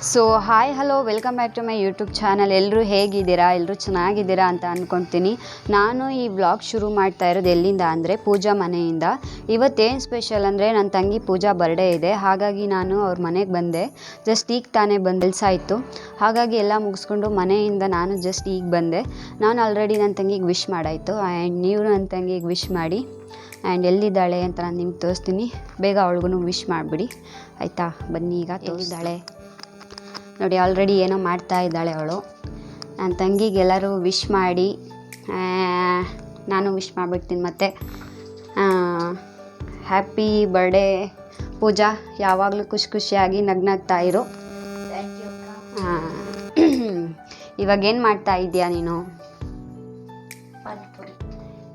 So hi hello welcome back to my YouTube channel. ಎಲ್ಲರೂ ಹೇಗಿದ್ದೀರಾ? ಎಲ್ಲರೂ ಚೆನ್ನಾಗಿದ್ದೀರಾ ಅಂತ ಅಂದ್ಕೊಳ್ತೀನಿ. ನಾನು ಈ ವ್ಲಾಗ್ ಶುರು ಮಾಡ್ತಾ ಇರೋದು ಎಲ್ಲಿಂದ ಅಂದರೆ ಪೂಜಾ ಮನೆಯಿಂದ. ಇವತ್ತೇನು ಸ್ಪೆಷಲ್ ಅಂದರೆ ನನ್ನ ತಂಗಿ ಪೂಜಾ ಬರ್ಡೇ ಇದೆ, ಹಾಗಾಗಿ ನಾನು ಅವ್ರ ಮನೆಗೆ ಬಂದೆ. ಜಸ್ಟ್ ಈಗ ತಾನೇ ಬಂದು ಕೆಲಸ ಇತ್ತು, ಹಾಗಾಗಿ ಎಲ್ಲ ಮುಗಿಸ್ಕೊಂಡು ಮನೆಯಿಂದ ನಾನು ಜಸ್ಟ್ ಈಗ ಬಂದೆ. ನಾನು ಆಲ್ರೆಡಿ ನನ್ನ ತಂಗಿಗೆ ವಿಶ್ ಮಾಡಾಯಿತು ಆ್ಯಂಡ್ ನೀವು ನನ್ನ ತಂಗಿಗೆ ವಿಶ್ ಮಾಡಿ. ಆ್ಯಂಡ್ ಎಲ್ಲಿದ್ದಾಳೆ ಅಂತ ನಾನು ನಿಮ್ಗೆ ತೋರಿಸ್ತೀನಿ. ಬೇಗ ಅವಳಿಗೂ ವಿಶ್ ಮಾಡಿಬಿಡಿ ಆಯಿತಾ? ಬನ್ನಿ ಈಗ ತೋರಿಸಿದ್ದಾಳೆ ನೋಡಿ. ಆಲ್ರೆಡಿ ಏನೋ ಮಾಡ್ತಾ ಇದ್ದಾಳೆ ಅವಳು. ನನ್ನ ತಂಗಿಗೆಲ್ಲರೂ ವಿಶ್ ಮಾಡಿ, ನಾನು ವಿಶ್ ಮಾಡಿಬಿಡ್ತೀನಿ. ಮತ್ತು ಹ್ಯಾಪಿ ಬರ್ಡೇ ಪೂಜಾ, ಯಾವಾಗಲೂ ಖುಷಿಯಾಗಿ ನಗ್ನಗ್ತಾ ಇರು. ಇವಾಗೇನು ಮಾಡ್ತಾ ಇದೆಯಾ ನೀನು?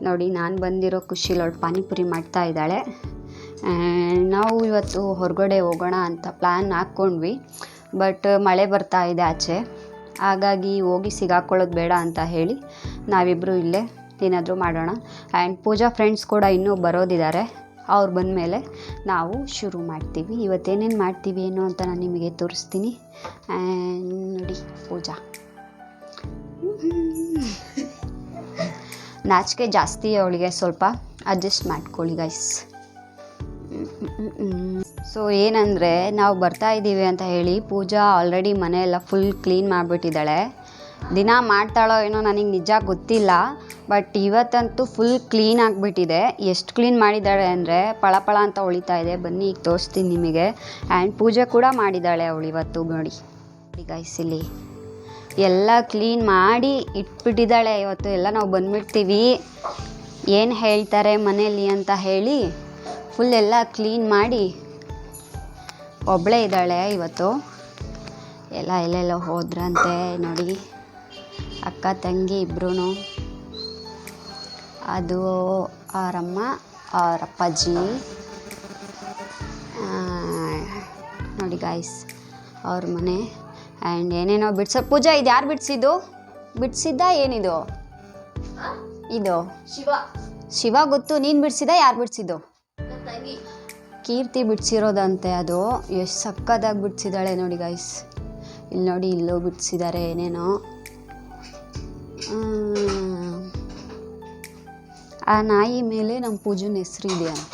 ನೋಡಿ, ನಾನು ಬಂದಿರೋ ಖುಷಿಲಿ ಅವಳು ಪಾನಿಪುರಿ ಮಾಡ್ತಾ ಇದ್ದಾಳೆ. ನಾವು ಇವತ್ತು ಹೊರಗಡೆ ಹೋಗೋಣ ಅಂತ ಪ್ಲ್ಯಾನ್ ಹಾಕ್ಕೊಂಡ್ವಿ, ಬಟ್ ಮಳೆ ಬರ್ತಾ ಇದೆ ಆಚೆ, ಹಾಗಾಗಿ ಹೋಗಿ ಸಿಗಾಕೊಳ್ಳೋದು ಬೇಡ ಅಂತ ಹೇಳಿ ನಾವಿಬ್ಬರು ಇಲ್ಲೇ ಏನಾದರೂ ಮಾಡೋಣ. ಆ್ಯಂಡ್ ಪೂಜಾ ಫ್ರೆಂಡ್ಸ್ ಕೂಡ ಇನ್ನೂ ಬರೋದಿದ್ದಾರೆ. ಅವ್ರು ಬಂದಮೇಲೆ ನಾವು ಶುರು ಮಾಡ್ತೀವಿ. ಇವತ್ತೇನೇನು ಮಾಡ್ತೀವಿ ಏನು ಅಂತ ನಾನು ನಿಮಗೆ ತೋರಿಸ್ತೀನಿ. ಆ್ಯಂಡ್ ನೋಡಿ ಪೂಜಾ ನಾಚಿಕೆ ಜಾಸ್ತಿ ಅವಳಿಗೆ, ಸ್ವಲ್ಪ ಅಡ್ಜಸ್ಟ್ ಮಾಡ್ಕೊಳ್ಳಿ ಗೈಸ್. ಸೊ ಏನಂದರೆ ನಾವು ಬರ್ತಾ ಇದ್ದೀವಿ ಅಂತ ಹೇಳಿ ಪೂಜಾ ಆಲ್ರೆಡಿ ಮನೆಯೆಲ್ಲ ಫುಲ್ ಕ್ಲೀನ್ ಮಾಡಿಬಿಟ್ಟಿದ್ದಾಳೆ. ದಿನ ಮಾಡ್ತಾಳೋ ಏನೋ ನನಗೆ ನಿಜ ಗೊತ್ತಿಲ್ಲ, ಬಟ್ ಇವತ್ತಂತೂ ಫುಲ್ ಕ್ಲೀನ್ ಆಗಿಬಿಟ್ಟಿದೆ. ಎಷ್ಟು ಕ್ಲೀನ್ ಮಾಡಿದ್ದಾಳೆ ಅಂದರೆ ಪಳ ಅಂತ ಹೊಳಿತಾ ಇದೆ. ಬನ್ನಿ ಈಗ ತೋರಿಸ್ತೀನಿ ನಿಮಗೆ. ಆ್ಯಂಡ್ ಪೂಜೆ ಕೂಡ ಮಾಡಿದ್ದಾಳೆ ಅವಳು ಇವತ್ತು. ನೋಡಿ ಗೈಸ್, ಇಲ್ಲಿ ಎಲ್ಲ ಕ್ಲೀನ್ ಮಾಡಿ ಇಟ್ಬಿಟ್ಟಿದ್ದಾಳೆ. ಇವತ್ತು ಎಲ್ಲ ನಾವು ಬಂದುಬಿಡ್ತೀವಿ, ಏನು ಹೇಳ್ತಾರೆ ಮನೇಲಿ ಅಂತ ಹೇಳಿ ಫುಲ್ ಎಲ್ಲ ಕ್ಲೀನ್ ಮಾಡಿ ಒಬ್ಬಳೇ ಇದ್ದಾಳೆ ಇವತ್ತು. ಎಲ್ಲ ಎಲ್ಲೆಲ್ಲೋ ಹೋದ್ರಂತೆ ನೋಡಿ, ಅಕ್ಕ ತಂಗಿ ಇಬ್ಬರೂ. ಅದು ಅವರಮ್ಮ, ಅವರಪ್ಪಾಜಿ. ನೋಡಿ ಗಾಯ್ಸ್, ಅವ್ರ ಮನೆ. ಆ್ಯಂಡ್ ಏನೇನೋ ಬಿಡ್ಸೋ. ಪೂಜಾ, ಇದು ಯಾರು ಬಿಡಿಸಿದ್ದ ಏನಿದು? ಇದು ಶಿವ ಗೊತ್ತು. ನೀನು ಬಿಡಿಸಿದ? ಯಾರು ಬಿಡಿಸಿದ್ದು? ಕೀರ್ತಿ ಬಿಡಿಸಿರೋದಂತೆ. ಅದು ಎಷ್ಟು ಸಕ್ಕದಾಗಿ ಬಿಡಿಸಿದ್ದಾಳೆ ನೋಡಿ ಗೈಸ್. ಇಲ್ಲಿ ನೋಡಿ, ಇಲ್ಲೋ ಬಿಡಿಸಿದ್ದಾರೆ ಏನೇನೋ. ಆ ನಾಯಿ ಮೇಲೆ ನಮ್ಮ ಪೂಜನ ಹೆಸ್ರು ಇದೆ ಅಂತ.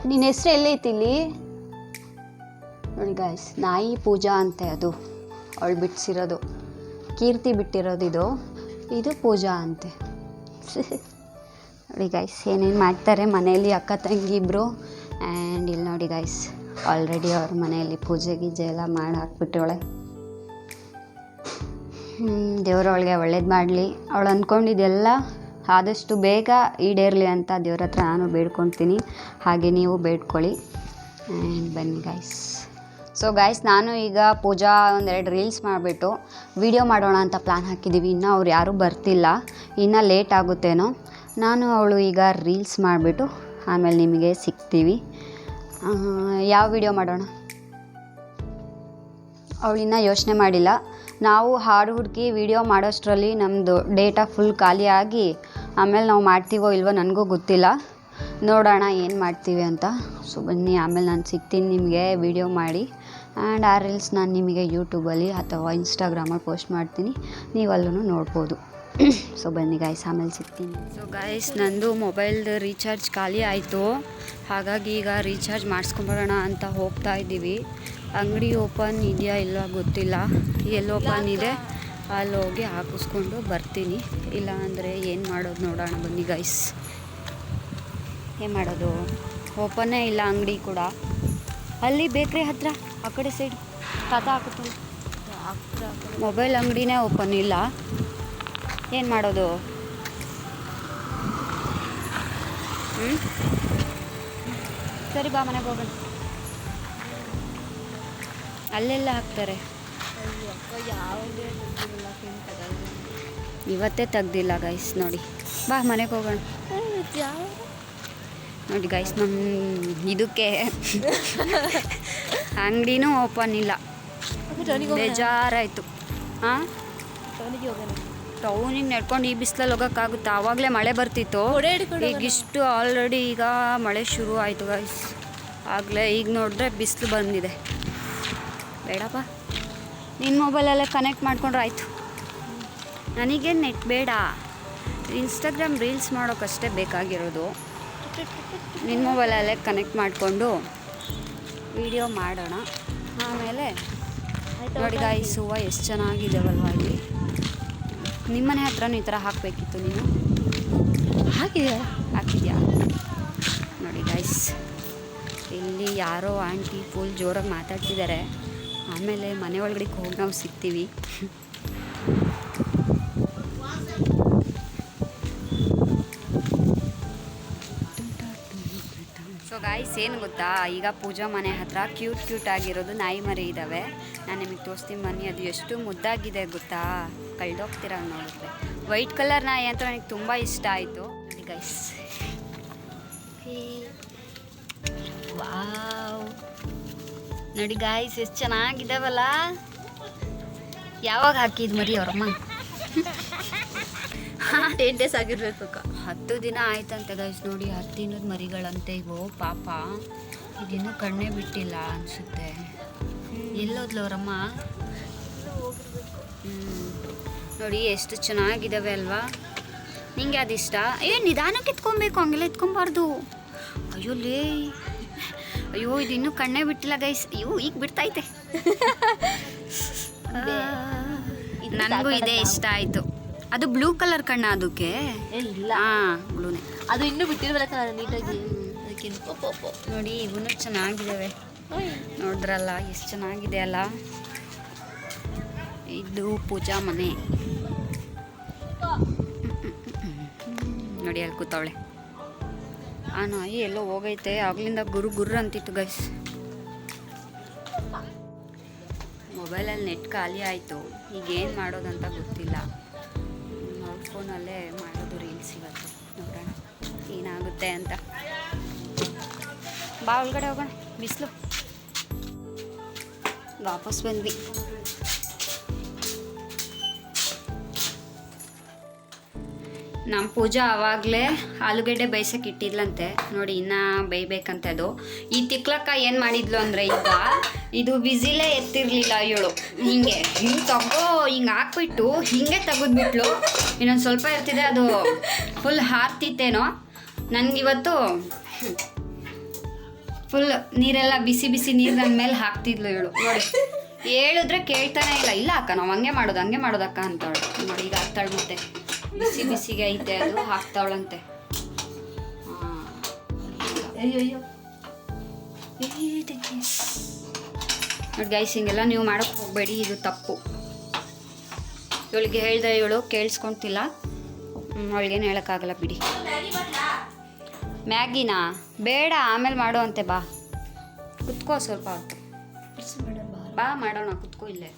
ನಿನ್ನ ಹೆಸ್ರು ಎಲ್ಲೈತಿ ಇಲ್ಲಿ? ನೋಡಿ ಗಾಯ್ಸ್, ನಾಯಿ ಪೂಜಾ ಅಂತೆ. ಅದು ಅವಳು ಬಿಡಿಸಿರೋದು. ಕೀರ್ತಿ ಬಿಟ್ಟಿರೋದು ಇದು ಪೂಜಾ ಅಂತೆ. ನೋಡಿ ಗೈಸ್, ಏನೇನು ಮಾಡ್ತಾರೆ ಮನೆಯಲ್ಲಿ ಅಕ್ಕ ತಂಗಿ ಇಬ್ಬರು. ಆ್ಯಂಡ್ ಇಲ್ಲಿ ನೋಡಿ ಗೈಸ್, ಆಲ್ರೆಡಿ ಅವ್ರ ಮನೆಯಲ್ಲಿ ಪೂಜೆ ಗೀಜೆ ಎಲ್ಲ ಮಾಡಿ ಹಾಕ್ಬಿಟ್ಟವಳೆ. ದೇವರು ಅವಳಿಗೆ ಒಳ್ಳೇದು ಮಾಡಲಿ. ಅವಳು ಅಂದ್ಕೊಂಡಿದ್ದೆಲ್ಲ ಆದಷ್ಟು ಬೇಗ ಈಡೇರಲಿ ಅಂತ ದೇವ್ರ ಹತ್ರ ನಾನು ಬೇಡ್ಕೊಳ್ತೀನಿ. ಹಾಗೆ ನೀವು ಬೇಡ್ಕೊಳ್ಳಿ. ಆ್ಯಂಡ್ ಬನ್ನಿ ಗೈಸ್. ಸೊ ಗೈಸ್, ನಾನು ಈಗ ಪೂಜಾ ಒಂದೆರಡು ರೀಲ್ಸ್ ಮಾಡಿಬಿಟ್ಟು ವಿಡಿಯೋ ಮಾಡೋಣ ಅಂತ ಪ್ಲ್ಯಾನ್ ಹಾಕಿದ್ದೀವಿ. ಇನ್ನೂ ಅವ್ರು ಯಾರೂ ಬರ್ತಿಲ್ಲ, ಇನ್ನೂ ಲೇಟ್ ಆಗುತ್ತೇನೋ. ನಾನು ಅವಳು ಈಗ ರೀಲ್ಸ್ ಮಾಡಿಬಿಟ್ಟು ಆಮೇಲೆ ನಿಮಗೆ ಸಿಗ್ತೀವಿ. ಯಾವ ವಿಡಿಯೋ ಮಾಡೋಣ ಅವಳಿನ್ನ ಯೋಚನೆ ಮಾಡಿಲ್ಲ. ನಾವು ಹಾಡು ಹುಡುಕಿ ವಿಡಿಯೋ ಮಾಡೋಷ್ಟರಲ್ಲಿ ನಮ್ಮದು ಡೇಟಾ ಫುಲ್ ಖಾಲಿ ಆಗಿ ಆಮೇಲೆ ನಾವು ಮಾಡ್ತೀವೋ ಇಲ್ವೋ ನನಗೂ ಗೊತ್ತಿಲ್ಲ. ನೋಡೋಣ ಏನು ಮಾಡ್ತೀವಿ ಅಂತ. ಸೊ ಬನ್ನಿ, ಆಮೇಲೆ ನಾನು ಸಿಗ್ತೀನಿ ನಿಮಗೆ ವಿಡಿಯೋ ಮಾಡಿ. ಆ್ಯಂಡ್ ಆ ರೀಲ್ಸ್ ನಾನು ನಿಮಗೆ ಯೂಟ್ಯೂಬಲ್ಲಿ ಅಥವಾ ಇನ್ಸ್ಟಾಗ್ರಾಮಲ್ಲಿ ಪೋಸ್ಟ್ ಮಾಡ್ತೀನಿ, ನೀವು ಅಲ್ಲೂ ನೋಡ್ಬೋದು. ಸೊ ಬನ್ನಿ ಗಾಯ್ಸ್, ಆಮೇಲೆ ಸಿಗ್ತೀನಿ. ಸೊ ಗಾಯ್ಸ್, ನಂದು ಮೊಬೈಲ್ದು ರೀಚಾರ್ಜ್ ಖಾಲಿ ಆಯಿತು, ಹಾಗಾಗಿ ಈಗ ರೀಚಾರ್ಜ್ ಮಾಡಿಸ್ಕೊಂಬರೋಣ ಅಂತ ಹೋಗ್ತಾ ಇದ್ದೀವಿ. ಅಂಗಡಿ ಓಪನ್ ಇದೆಯಾ ಇಲ್ಲ ಗೊತ್ತಿಲ್ಲ. ಎಲ್ಲಿ ಓಪನ್ ಇದೆ ಅಲ್ಲಿ ಹೋಗಿ ಹಾಕಿಸ್ಕೊಂಡು ಬರ್ತೀನಿ. ಇಲ್ಲ ಅಂದರೆ ಏನು ಮಾಡೋದು ನೋಡೋಣ. ಬನ್ನಿ ಗೈಸ್, ಏನು ಮಾಡೋದು? ಓಪನ್ನೇ ಇಲ್ಲ ಅಂಗಡಿ ಕೂಡ. ಅಲ್ಲಿ ಬೇಕ್ರಿ ಹತ್ರ ಆ ಕಡೆ ಸೈಡ್ ತಾತ ಹಾಕುತ್ತಲ್ಲ, ಮೊಬೈಲ್ ಅಂಗಡಿನೇ ಓಪನ್ ಇಲ್ಲ. ಏನು ಮಾಡೋದು? ಸರಿ ಬಾ, ಮನೆಗೆ ಹೋಗೋಣ. ಅಲ್ಲೆಲ್ಲ ಹಾಕ್ತಾರೆ. ಇವತ್ತೇ ತೆಗ್ದಿಲ್ಲ ಗೈಸ್. ನೋಡಿ ಬಾ, ಮನೆಗೆ ಹೋಗೋಣ. ನೋಡಿ ಗೈಸ್, ನಮ್ಮ ಇದಕ್ಕೆ ಅಂಗಡಿನೂ ಓಪನ್ ಇಲ್ಲ. ಬೇಜಾರಾಯಿತು. ಹಾಂ, ಟೌನಿಗೆ ನಡ್ಕೊಂಡು ಈ ಬಿಸಿಲಲ್ಲಿ ಹೋಗೋಕ್ಕಾಗುತ್ತೆ? ಆವಾಗಲೇ ಮಳೆ ಬರ್ತಿತ್ತು, ಈಗಿಷ್ಟು ಆಲ್ರೆಡಿ ಈಗ ಮಳೆ ಶುರು ಆಯಿತು ಗೈಸ್. ಆಗಲೇ ಈಗ ನೋಡಿದ್ರೆ ಬಿಸಿಲು ಬಂದಿದೆ. ಬೇಡಪ್ಪ, ನಿನ್ನ ಮೊಬೈಲಲ್ಲೇ ಕನೆಕ್ಟ್ ಮಾಡ್ಕೊಂಡ್ರೆ ಆಯಿತು. ನನಗೇನು ನೆಟ್ ಬೇಡ, ಇನ್ಸ್ಟಾಗ್ರಾಮ್ ರೀಲ್ಸ್ ಮಾಡೋಕ್ಕಷ್ಟೇ ಬೇಕಾಗಿರೋದು. ನಿನ್ನ ಮೊಬೈಲಲ್ಲೇ ಕನೆಕ್ಟ್ ಮಾಡಿಕೊಂಡು ವಿಡಿಯೋ ಮಾಡೋಣ. ಆಮೇಲೆ ನೋಡಿ ಗಾಯ್ಸ್, ಹೂವು ಎಷ್ಟು ಚೆನ್ನಾಗಿದ್ದಾವಲ್ವ ಇಲ್ಲಿ. ನಿಮ್ಮನೆ ಹತ್ರನೂ ಈ ಥರ ಹಾಕಬೇಕಿತ್ತು. ನೀನು ಹಾಕಿದ್ಯಾ ನೋಡಿ ಗಾಯ್ಸ್, ಇಲ್ಲಿ ಯಾರೋ ಆಂಟಿ ಫುಲ್ ಜೋರಾಗಿ ಮಾತಾಡ್ತಿದ್ದಾರೆ. ಆಮೇಲೆ ಮನೆ ಒಳಗಡೆ ಹೋಗಿ ನಾವು ಸಿಗ್ತೀವಿ. ಸೊ ಗಾಯ್ಸ್, ಏನು ಗೊತ್ತಾ, ಈಗ ಪೂಜಾ ಮನೆ ಹತ್ರ ಕ್ಯೂಟ್ ಆಗಿರೋದು ನಾಯಿ ಮರಿ ಇದ್ದಾವೆ. ನಾನು ನಿಮಗೆ ತೋರಿಸ್ತೀನಿ ಬನ್ನಿ. ಅದು ಎಷ್ಟು ಮುದ್ದಾಗಿದೆ ಗೊತ್ತಾ, ಕಳ್ದೋಗ್ತೀರ ನೋಡಿದ್ರೆ. ವೈಟ್ ಕಲರ್ ನಾಯಿ ಅಂತ ನನಗೆ ತುಂಬ ಇಷ್ಟ ಆಯಿತು. ನೋಡಿ ಗೈಸ್, ವಾವ್, ನೋಡಿ ಗಾಯ್ಸ್ ಎಷ್ಟು ಚೆನ್ನಾಗಿದ್ದಾವಲ್ಲ. ಯಾವಾಗ ಹಾಕಿದ್ ಮರಿ ಅವ್ರಮ್ಮ? 10 days ಆಗಿರ್ಬೇಕು. 10 ದಿನ ಆಯ್ತಂತೆ ಗೈಸ್. ನೋಡಿ 10 ದಿನದ ಮರಿಗಳಂತೆ ಇವು. ಪಾಪ ಇದಿನ್ನೂ ಕಣ್ಣೇ ಬಿಟ್ಟಿಲ್ಲ ಅನಿಸುತ್ತೆ. ಎಲ್ಲೋದ್ಲು ಅವರಮ್ಮ? ನೋಡಿ ಎಷ್ಟು ಚೆನ್ನಾಗಿದ್ದಾವೆ ಅಲ್ವಾ. ನಿಂಗೆ ಅದಿಷ್ಟ? ನಿಧಾನಕ್ಕೆ ಎತ್ಕೊಬೇಕು, ಹಂಗೆಲ್ಲ ಎತ್ಕೊಬಾರ್ದು. ಅಯ್ಯೋ ಇದಿನ್ನೂ ಕಣ್ಣೇ ಬಿಟ್ಟಿಲ್ಲ ಗೈಸ್. ಅಯ್ಯೋ ಈಗ ಬಿಡ್ತೈತೆ. ನನಗೂ ಇದೇ ಇಷ್ಟ ಆಯಿತು. ಅದು ಬ್ಲೂ ಕಲರ್ ಕಣ್ಣ ಅದಕ್ಕೆ? ಇಲ್ಲ, ಬ್ಲೂನೇ. ಅದು ಇನ್ನೂ ಬಿಟ್ಟಿರ್ಬೇಕ ನೀಟಾಗಿ. ಅದಕ್ಕೆ ನೋಡಿ ಇವನು ಚೆನ್ನಾಗಿದ್ದಾವೆ. ನೋಡಿದ್ರಲ್ಲ ಎಷ್ಟು ಚೆನ್ನಾಗಿದೆ ಅಲ್ಲ. ಇದು ಪೂಜಾ ಮನೆ. ನೋಡಿ ಅಲ್ಲಿ ಕೂತವಳೆ. ಆ ನಾಯಿ ಎಲ್ಲೋ ಹೋಗೈತೆ. ಆಗ್ಲಿಂದ ಗುರು ಅಂತಿತ್ತು ಗೈಸ್. ಮೊಬೈಲಲ್ಲಿ ನೆಟ್ ಖಾಲಿ ಆಯಿತು. ಈಗೇನು ಮಾಡೋದಂತ ಗೊತ್ತಿಲ್ಲ. ಫೋನಲ್ಲೇ ಮಾಡೋದು ರೀಲ್ಸ್ ಇವತ್ತು. ನೋಡೋಣ ಏನಾಗುತ್ತೆ ಅಂತ. ಬಾ ಒಳಗಡೆ ಹೋಗೋಣ, ಬಿಸಿಲು. ವಾಪಸ್ ಬಂದ್ವಿ. ನಮ್ಮ ಪೂಜಾ ಆವಾಗಲೇ ಆಲೂಗಡ್ಡೆ ಬೇಯಿಸೋಕೆ ಇಟ್ಟಿದ್ಲಂತೆ. ನೋಡಿ ಇನ್ನೂ ಬೇಯಬೇಕಂತೆ ಅದು. ಈ ತಿಕ್ಲಕ್ಕ ಏನು ಮಾಡಿದ್ಲು ಅಂದರೆ, ಈಗ ಇದು ಬಿಸಿಲೇ ಎತ್ತಿರಲಿಲ್ಲ ಇವಳು. ಹಿಂಗೆ ಹಿಂಗೆ ಹಾಕ್ಬಿಟ್ಟು ಹಿಂಗೆ ತೆಗೆದ್ಬಿಟ್ಲು. ಇನ್ನೊಂದು ಸ್ವಲ್ಪ ಇರ್ತಿದೆ, ಅದು ಫುಲ್ ಹಾರ್ತಿತ್ತೇನೋ. ನನಗಿವತ್ತು ಫುಲ್ ನೀರೆಲ್ಲ ಬಿಸಿ ನೀರು ನನ್ನ ಮೇಲೆ ಹಾಕ್ತಿದ್ಲು ಇವಳು. ನೋಡಿ ಹೇಳಿದ್ರೆ ಕೇಳ್ತಾನೆ ಇಲ್ಲ. ಇಲ್ಲ ಅಕ್ಕ, ನಾವು ಹಂಗೆ ಮಾಡೋದಕ್ಕ ಅಂತವಳು. ನೋಡಿ ಈಗ ಹಾಕ್ತಾಳೆ. ಮತ್ತೆ ಬಿಸಿಗೆ ಐತೆ ಅದು, ಹಾಕ್ತಾವಳಂತೆ. ನೋಡಿ ಗೈಸ್, ಹಿಂಗೆಲ್ಲ ನೀವು ಮಾಡೋಕ್ಕೆ ಹೋಗಬೇಡಿ, ಇದು ತಪ್ಪು. ಇವಳಿಗೆ ಹೇಳಿದ್ರೆ ಇವಳು ಕೇಳಿಸ್ಕೊತಿಲ್ಲ. ಅವಳಿಗೇನು ಹೇಳೋಕ್ಕಾಗಲ್ಲ ಬಿಡಿ. ಮ್ಯಾಗಿನಾ ಬೇಡ, ಆಮೇಲೆ ಮಾಡೋ ಅಂತೆ. ಬಾ ಕುತ್ಕೋ ಸ್ವಲ್ಪ ಹೊತ್ತು. ಬಾ ಮಾಡೋಣ, ಕುತ್ಕೋ ಇಲ್ಲೇ.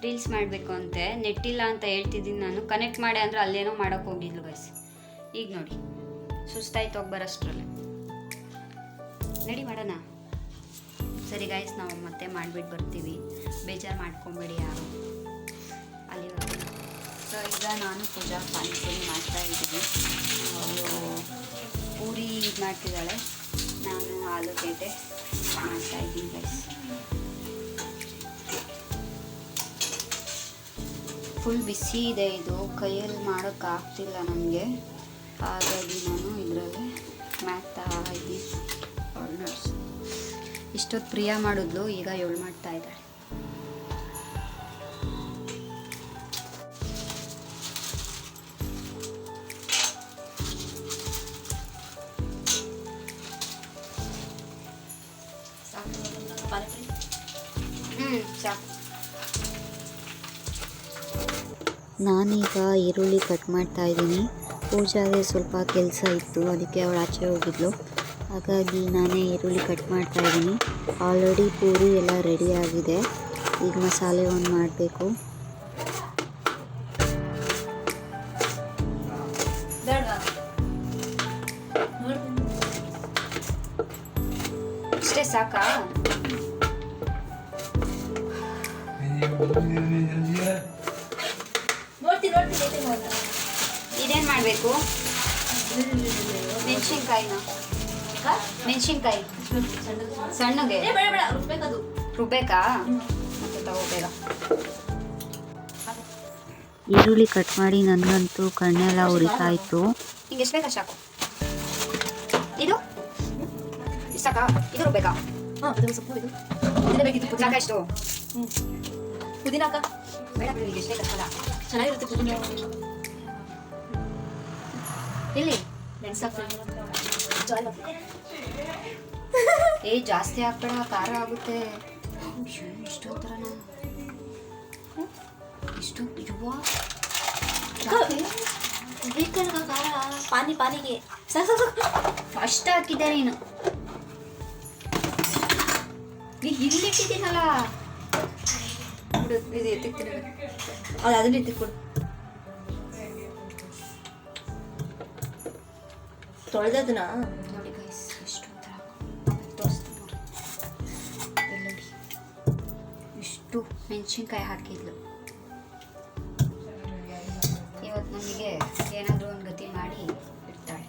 ರೀಲ್ಸ್ ಮಾಡಬೇಕು ಅಂತೆ. ನೆಟ್ ಇಲ್ಲ ಅಂತ ಹೇಳ್ತಿದ್ದೀನಿ ನಾನು. ಕನೆಕ್ಟ್ ಮಾಡಿ ಅಂದರೆ ಅಲ್ಲೇನೋ ಮಾಡೋಕ್ಕೆ ಹೋಗಿದ್ಲು ಗೈಸ್. ಈಗ ನೋಡಿ ಸುಸ್ತಾಯ್ತು, ಹೋಗಿ ಬರೋಷ್ಟರಲ್ಲೇ. ನಡಿ ಮಾಡೋಣ. ಸರಿ ಗೈಸ್, ನಾವು ಮತ್ತೆ ಮಾಡಿಬಿಟ್ಟು ಬರ್ತೀವಿ. ಬೇಜಾರು ಮಾಡ್ಕೊಬೇಡಿ ಯಾರು ಅಲ್ಲಿ. ಸೊ ಈಗ ನಾನು ಪೂಜಾ ಪಾನಿಪುರಿ ಮಾಡ್ತಾಯಿದ್ದೀನಿ. ಅವಳು ಪೂರಿ ಇದು ಮಾಡ್ತಿದ್ದಾಳೆ, ನಾನು ಆಲೂಗಡ್ಡೆ ಮಾಡ್ತಾಯಿದ್ದೀನಿ ಗೈಸ್. ಫುಲ್ ಬಿಸಿ ಇದೆ ಇದು, ಕೈಯಲ್ಲಿ ಮಾಡೋಕ್ಕಾಗ್ತಿಲ್ಲ ನನಗೆ. ಹಾಗಾಗಿ ನಾನು ಇದರಲ್ಲಿ ಮಾಡ್ತಾ ಇದ್ದೀನಿ. ಇಷ್ಟೊತ್ತು ಪ್ರಿಯಾ ಮಾಡಿದ್ಲು, ಈಗ ಇವಳು ಮಾಡ್ತಾ ಇದ್ದಾಳೆ. ಸಾಕು. ನಾನೀಗ ಈರುಳ್ಳಿ ಕಟ್ ಮಾಡ್ತಾ ಇದ್ದೀನಿ. ಪೂಜಾಗೆ ಸ್ವಲ್ಪ ಕೆಲಸ ಇತ್ತು, ಅದಕ್ಕೆ ಅವಳು ಆಚೆ ಹೋಗಿದ್ಲು. ಹಾಗಾಗಿ ನಾನೇ ಈರುಳ್ಳಿ ಕಟ್ ಮಾಡ್ತಾ ಇದ್ದೀನಿ. ಆಲ್ರೆಡಿ ಪೂರಿ ಎಲ್ಲ ರೆಡಿ ಆಗಿದೆ. ಈಗ ಮಸಾಲೆ ಒಂದು ಮಾಡಬೇಕು. ಇಷ್ಟೇ ಸಾಕಾ? ಇದೇನು ಮಾಡಬೇಕು? ಮೆಣಸಿನ್ಕಾಯಿನ ಮೆಣಸಿನ್ಕಾಯಿ ಸಣ್ಣಗೆ ಬೇಡ ಬೇಡ ರುಬ್ಬೇಕದು. ರುಬ್ಬೇಕಾ ಮತ್ತೆ ತಗೋಬೇಡ. ಈರುಳ್ಳಿ ಕಟ್ ಮಾಡಿ ನನಗಂತೂ ಕಣ್ಣೆಲ್ಲ ಉರಿತಾ ಇತ್ತು. ಹಿಂಗೆ ಎಷ್ಟು ಬೇಕಾ ಸಾಕು. ಇದು ಸಾಕಾ? ಇದು ರುಬ್ಬೇಕಾ? ಅದು ಸೊಪ್ಪು ಇದು ಪುದೀನ ಬೇಕಿತ್ತು. ಪುದೀನ ಸಾಕಷ್ಟು? ಪುದೀನ ಅಕ್ಕ ಬೇಡ ಬಿಡು, ಈಗ ಎಷ್ಟೇ ಕಷ್ಟಲ್ಲ. ಚೆನ್ನಾಗಿರುತ್ತೆ ಪುದೀನ. ಇಲ್ಲಿ ಮೆಣಸಾಕ್ತೀನಿ. ಜಾಸ್ತಿ ಹಾಕ್ಬೇಡ, ಖಾರ ಆಗುತ್ತೆ. ಇಷ್ಟೊಂಥರನ ಇಷ್ಟು ಯುವ ಬೇಕಲ್ಲ ಖಾರ. ಪಾನಿಗೆ ಸಾಕು ಸಾಕು ಸಾಕು. ಫಸ್ಟ್ ಹಾಕಿದ್ದೆ ನೀನು. ಇಲ್ಲಿಟ್ಟಿದ್ದೀನಲ್ಲ. ಬಿಡು, ಇದು ಎತ್ತಿಕ್ತೀನಿ. ಅದು ಅದನ್ನ ಎತ್ತಿಕ್ಕೊಡು. ತೊಳೆದದನ್ನ ನೋಡಿ ಗೈಸ್, ಎಷ್ಟು ಒಂಥರ ತೋರಿಸ್ತೀನಿ ನೋಡಿ. ಬೆಳ್ಳುಳ್ಳಿ ಇಷ್ಟು ಮೆಣಸಿನ್ಕಾಯಿ ಹಾಕಿದ್ಲು. ಇವತ್ತು ನಮಗೆ ಏನಾದರೂ ಒಂದು ಗತಿ ಮಾಡಿ ಇಡ್ತಾಳೆ.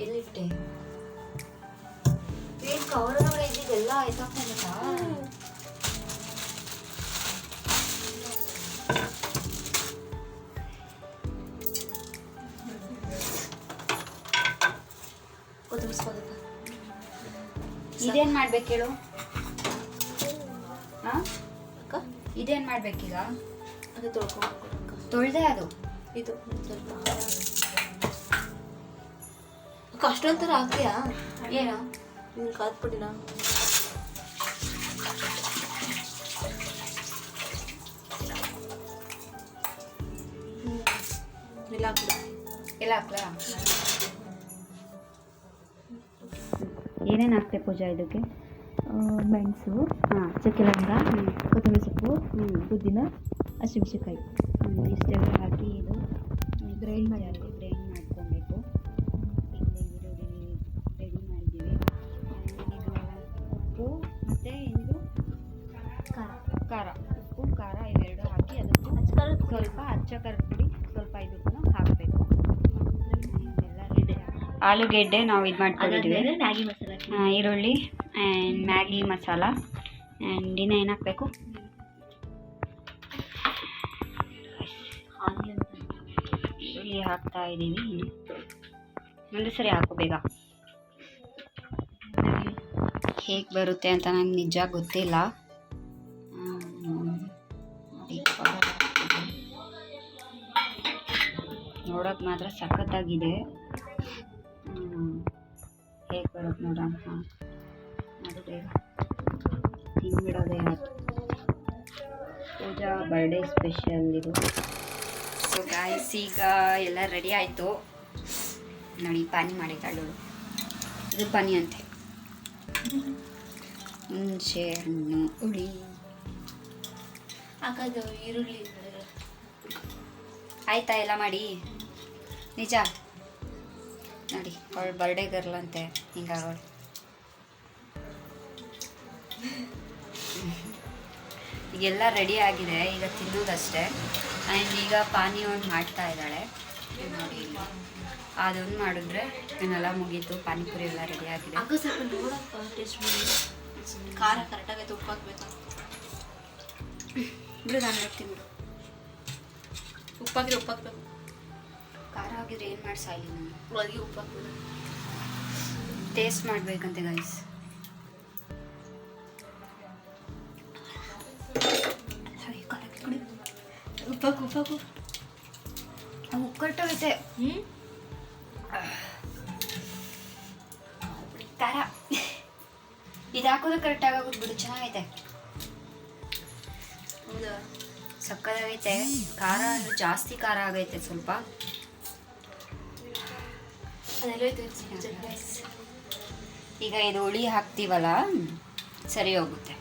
ಎಲ್ಲಿಟ್ಟೆ? ಏನು ಕವರ್ ಒಳಗಡೆ ಇದ್ದಿದ್ದೆಲ್ಲ ಆಯ್ತಾಗ್ತಾ. ಇದೇನ್ ಮಾಡ್ಬೇಕು ಹೇಳು? ಹಾ ಅಕ್ಕ ಇದೇನ್ ಮಾಡ್ಬೇಕೀಗ? ಅದು ತೊಳ್ಕೊಂಡು ತೊಳ್ದೆ ಅದು. ಇದು ಸ್ವಲ್ಪ ಅಕ್ಕ ಅಷ್ಟೊಂಥರ ಹಾಕ್ತೀಯಾ? ಏನು ನೀನು ಕಾದ್ಬಿಟ್ಟಿನ ಇಲ್ಲ ಹಾಕ್ಬಿಡ. ಎಲ್ಲ ಹಾಕ್ಲಾ? ಏನೇನು ಹಾಕ್ತೆ ಪೂಜಾ ಇದಕ್ಕೆ? ಮೆಣಸು, ಹಾಂ, ಚಕ್ಕೆ ಲವಂಗ, ಕೊತ್ತಂಬರಿ ಸೊಪ್ಪು, ಪುದೀನ, ಹಸಿಮೆಣಸಿನ್ಕಾಯಿ ಇಷ್ಟೆಲ್ಲ ಹಾಕಿ ಇದು ಗ್ರೈಂಡ್ ಮಾಡಿ ಗ್ರೈಂಡ್ ಮಾಡ್ಕೊಬೇಕು. ಇಲ್ಲಿ ಈರುಳ್ಳಿ ರೆಡಿ ಮಾಡಿದ್ದೀವಿ. ಇದು ಉಪ್ಪು ಮತ್ತು ಇದು ಖಾರ ಉಪ್ಪು ಖಾರ ಇವೆರಡು ಹಾಕಿ ಅದಕ್ಕೂ ಸ್ವಲ್ಪ ಅಚ್ಚ ಖಾರದ ಪುಡಿ ಸ್ವಲ್ಪ ಇದಕ್ಕೂ ಹಾಕಬೇಕು. ಎಲ್ಲ ರೆಡಿ. ಆಲೂಗೆಡ್ಡೆ ನಾವು ಇದು ಮಾಡ್ಕೊಂಡಿದ್ದೀವಿ. ಮ್ಯಾಗಿ ಮಸಾಲ, ಈರುಳ್ಳಿ ಆ್ಯಂಡ್ ಮ್ಯಾಗಿ ಮಸಾಲ ಆ್ಯಂಡ್ ಇನ್ನೂ ಏನು ಹಾಕಬೇಕು? ಈರುಳ್ಳಿ ಹಾಕ್ತಾ ಇದ್ದೀವಿ. ಒಂದು ಸರಿ ಹಾಕು ಬೇಗ. ಹೇಗೆ ಬರುತ್ತೆ ಅಂತ ನಂಗೆ ನಿಜ ಗೊತ್ತಿಲ್ಲ. ನೋಡೋಕೆ ಮಾತ್ರ ಸಖತ್ತಾಗಿದೆ. ಹೇಗೆ ಬರುತ್ತೆ ನೋಡೋಣ. ಹಾಂ, ಅದು ಬೇಗ ತಿಂದ್ಬಿಡೋದೇ ಆಯ್ತು. ಪೂಜಾ ಬರ್ಡೇ ಸ್ಪೆಷಲ್ ಇದು. ಸೊ ಗಾಯ್ಸ್, ಈಗ ಎಲ್ಲ ರೆಡಿ ಆಯಿತು ನೋಡಿ. ಪಾನಿ ಮಾಡಿದ್ದಾಳು. ಇದು ಪಾನಿ ಅಂತೆ. ಹುಣಸೆ ಹಣ್ಣು ಹುಳಿ ಹಾಕೋದು ಈರುಳ್ಳಿ ಆಯ್ತಾ ಎಲ್ಲ ಮಾಡಿ? ನಿಜ ನೋಡಿ, ಅವಳು ಬರ್ಡೇ ಗರ್ಲ್ ಅಂತೆ ಹಿಂಗಾಗೋಳು. ಈಗೆಲ್ಲ ರೆಡಿ ಆಗಿದೆ, ಈಗ ತಿನ್ನೋದಷ್ಟೇ. ಆ್ಯಂಡ್ ಈಗ ಪಾನಿ ಒಂದು ಮಾಡ್ತಾ ಇದ್ದಾಳೆ ನೋಡಿ. ಅದೊಂದು ಮಾಡಿದ್ರೆ ಇನ್ನೆಲ್ಲ ಮುಗೀತು. ಪಾನಿಪುರಿ ಎಲ್ಲ ರೆಡಿ ಆಗಿದೆ. ಅಕ್ಕ ಸ್ವಲ್ಪ ನೋಡಪ್ಪ ಟೇಸ್ಟ್ ಮಾಡಿ. ಖಾರ ಕರೆಕ್ಟಾಗೈತೆ. ಉಪ್ಪು ಹಾಕ್ಬೇಕಾ? ಬಿಡು, ನಾನು ನೋಡ್ತೀನಿ ಬಿಡು. ಉಪ್ಪು ಹಾಕ್ಬೇಕು. ಖಾರ ಆಗಿದ್ರೆ ಏನು ಮಾಡಿ ಸಾಯ್ಲಿ ನಾನು. ಒಳಗೆ ಉಪ್ಪು ಹಾಕ್ಬೇಕು. ಟೇಸ್ಟ್ ಮಾಡಬೇಕಂತೆ ಗೈಸ್. ಉಪ್ಪು ಉಕ್ಕಟ್ಟೋಗೈತೆ ಖಾರ. ಇದು ಹಾಕೋದು ಕರೆಕ್ಟಾಗಿ ಆಗೋದು ಬಿಡು. ಚೆನ್ನಾಗೈತೆ, ಹೌದಾ? ಸಕ್ಕತ್ತಾಗೈತೆ. ಖಾರ ಅಂದ್ರೆ ಜಾಸ್ತಿ ಖಾರ ಆಗೈತೆ ಸ್ವಲ್ಪ. ಈಗ ಇದು ಹುಳಿ ಹಾಕ್ತೀವಲ್ಲ, ಸರಿ ಹೋಗುತ್ತೆ.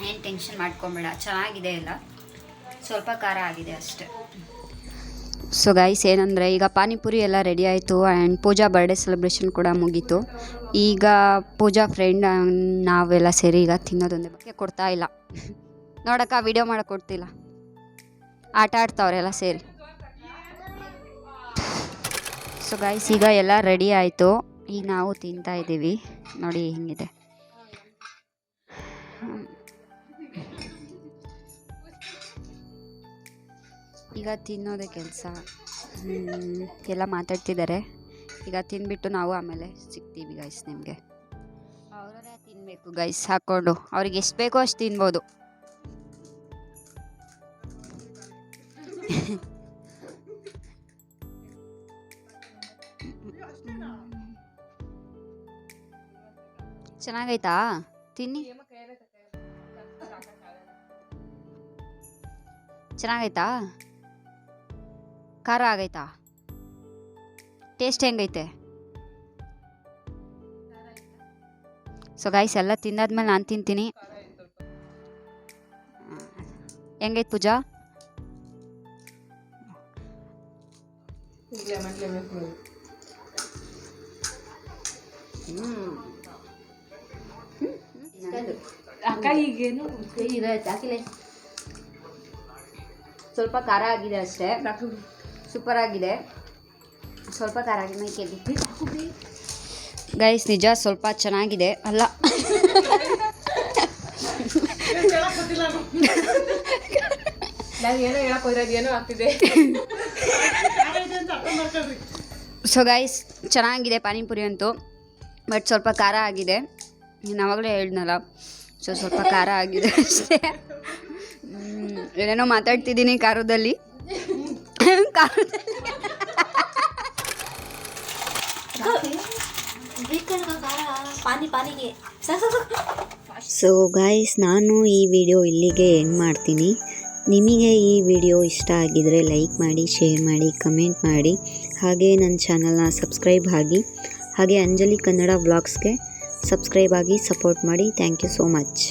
ಏನು ಟೆನ್ಷನ್ ಮಾಡ್ಕೊಂಬೇಡ. ಚೆನ್ನಾಗಿದೆ ಎಲ್ಲ, ಸ್ವಲ್ಪ ಖಾರ ಆಗಿದೆ ಅಷ್ಟೆ. ಸೊ ಗೈಸ್, ಏನಂದರೆ ಈಗ ಪಾನಿಪುರಿ ಎಲ್ಲ ರೆಡಿ ಆಯಿತು ಆ್ಯಂಡ್ ಪೂಜಾ ಬರ್ಡೇ ಸೆಲೆಬ್ರೇಷನ್ ಕೂಡ ಮುಗೀತು. ಈಗ ಪೂಜಾ ಫ್ರೆಂಡ್ ನಾವೆಲ್ಲ ಸೇರಿ ಈಗ ತಿನ್ನೋದೊಂದೇ ಬಗ್ಗೆ ಕೊಡ್ತಾ ಇಲ್ಲ. ನೋಡಕ್ಕ, ವಿಡಿಯೋ ಮಾಡೋಕೆ ಕೊಡ್ತಿಲ್ಲ, ಆಟ ಆಡ್ತಾವ್ರೆಲ್ಲ ಸೇರಿ. ಸೊ ಗೈಸ್, ಈಗ ಎಲ್ಲ ರೆಡಿ ಆಯಿತು ಈಗ ನಾವು ತಿಂತಾ ಇದ್ದೀವಿ ನೋಡಿ ಹೆಂಗಿದೆ. ಈಗ ತಿನ್ನೋದೇ ಕೆಲಸ. ಎಲ್ಲ ಮಾತಾಡ್ತಿದ್ದಾರೆ. ಈಗ ತಿಂದ್ಬಿಟ್ಟು ನಾವು ಆಮೇಲೆ ಸಿಗ್ತೀವಿ ಗೈಸ್ ನಿಮಗೆ. ಅವರೇ ತಿನ್ನಬೇಕು ಗೈಸ್ ಹಾಕ್ಕೊಂಡು. ಅವ್ರಿಗೆ ಎಷ್ಟು ಬೇಕೋ ಅಷ್ಟು ತಿನ್ಬೋದು. ಚೆನ್ನಾಗೈತಾ? ತಿನ್ನಿ. ಚೆನ್ನಾಗೈತಾ? ಖಾರ ಆಗೈತಾ? ಟೇಸ್ಟ್ ಹೆಂಗೈತೆ? ಸೊ ಗೈಸ್ ಎಲ್ಲ ತಿಂದಾದ್ಮೇಲೆ ನಾನು ತಿಂತೀನಿ. ಹೆಂಗೈತೆ ಪೂಜಾ? ಅಕ್ಕ ಈಗೇನು ಸ್ವಲ್ಪ ಖಾರ ಆಗಿದೆ ಅಷ್ಟೇ. ಸೂಪರ್ ಆಗಿದೆ. ಸ್ವಲ್ಪ ಖಾರ ಆಗಿದೆ ಗೈಸ್. ನಿಜ ಸ್ವಲ್ಪ ಚೆನ್ನಾಗಿದೆ. ಅಲ್ಲ ಏನೋ ಹೇಳಕ್ ಹೋದ್ರೆ ಏನೋ ಆಗ್ತಿದೆ. ಸೊ ಗೈಸ್ ಚೆನ್ನಾಗಿದೆ ಪಾನಿಪುರಿ ಅಂತೂ. ಬಟ್ ಸ್ವಲ್ಪ ಖಾರ ಆಗಿದೆ. ನಾವಾಗಲೇ ಹೇಳಿದ್ನಲ್ಲ, ಸೊ ಸ್ವಲ್ಪ ಖಾರ ಆಗಿದೆ ಅಷ್ಟೇ. ಏನೇನೋ ಮಾತಾಡ್ತಿದ್ದೀನಿ ಖಾರದಲ್ಲಿ. ಪಾನಿಗೆ ಸೊ ಗಾಯ್ಸ್, ನಾನು ಈ ವಿಡಿಯೋ ಇಲ್ಲಿಗೆ ಎಂಡ್ ಮಾಡ್ತೀನಿ. ನಿಮಗೆ ಈ ವಿಡಿಯೋ ಇಷ್ಟ ಆಗಿದರೆ ಲೈಕ್ ಮಾಡಿ, ಶೇರ್ ಮಾಡಿ, ಕಮೆಂಟ್ ಮಾಡಿ. ಹಾಗೆ ನನ್ನ ಚಾನಲ್ನ ಸಬ್ಸ್ಕ್ರೈಬ್ ಆಗಿ. ಹಾಗೆ ಅಂಜಲಿ ಕನ್ನಡ ವ್ಲಾಗ್ಸ್ಗೆ ಸಬ್ಸ್ಕ್ರೈಬ್ ಆಗಿ ಸಪೋರ್ಟ್ ಮಾಡಿ. Thank you so much.